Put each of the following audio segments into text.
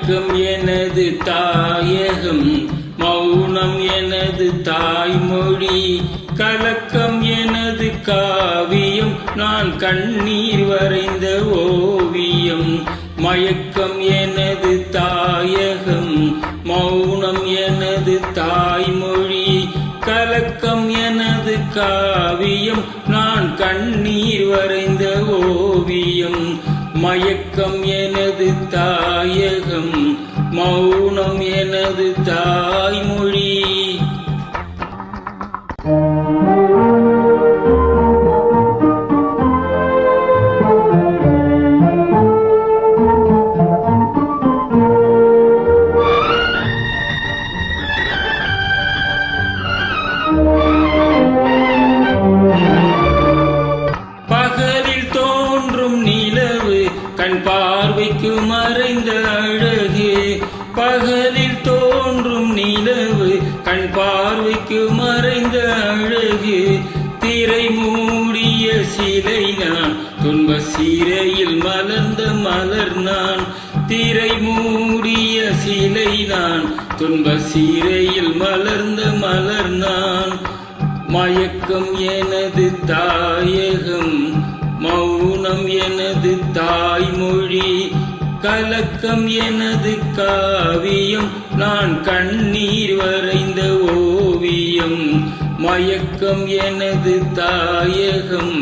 மயக்கம் எனது தாயகம், மௌனம் எனது தாய்மொழி, கலக்கம் எனது காவியம், நான் கண்ணீர் வரைந்த ஓவியம். மயக்கம் எனது தாயகம், மௌனம் எனது தாய்மொழி, கலக்கம் எனது காவியம், நான் கண்ணீர் வரைந்த ஓவியம். மயக்கம் எனது தாயகம், மௌனம் எனது தாய்மொழி. பகலில் தோன்றும் நிலவு கண் பார்வைக்கு மறைந்த அழகு, பகலில் தோன்றும் நிலவு கண் பார்வைக்கு மறைந்த அழகு. திரை மூடிய சிலை நான், துன்ப சிறையில் மலர்ந்த மலர் நான். திரை மூடிய சிலை நான், துன்ப சிறையில் மலர்ந்த மலர் நான். மயக்கம் எனது தாயகம், மௌனம் எனது தாய்மொழி, கலக்கம் எனது காவியம், நான் கண்ணீர் வரைந்த ஓவியம். மயக்கம் எனது தாயகம்,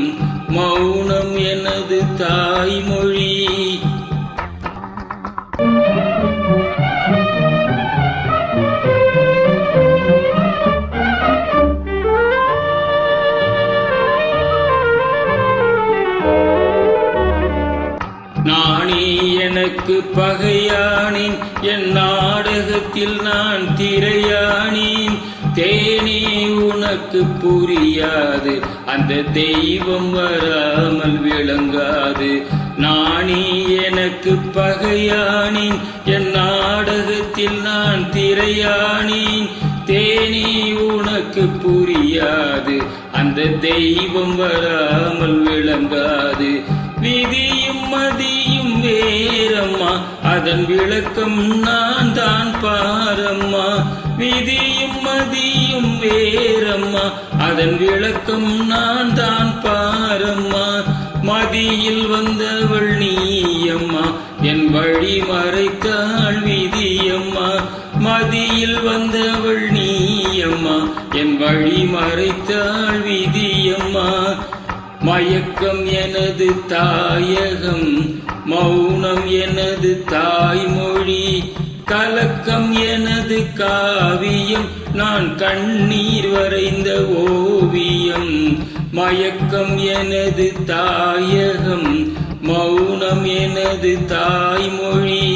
மௌனம் எனது தாய்மொழி. நானே எனக்கு பகையானேன், என் நாடகத்தில் நான் திரையானேன். தேனே உனக்கு புரியாது, அந்த தெய்வம் வராமல் விளங்காது. நானே எனக்கு பகையானேன், என் நாடகத்தில் நான் திரையானேன். தேனே உனக்கு புரியாது, அந்த தெய்வம் வராமல் விளங்காது. விதியும் மதியும் வேறம்மா, அதன் விளக்கம் நான் தான் பாரம்மா. விதியும் மதியும் வேறம்மா, அதன் விளக்கம் நான் தான் பாரம்மா. மதியில் வந்தவள் நீயம்மா, என் வழி மறைத்தாள் விதியம்மா. மதியில் வந்தவள் நீயம்மா, என் வழி மறைத்தாள் விதியம்மா. மயக்கம் எனது தாயகம், மௌனம் எனது தாய்மொழி, கலக்கம் எனது காவியம், நான் கண்ணீர் வரைந்த ஓவியம். மயக்கம் எனது தாயகம், மௌனம் எனது தாய்மொழி.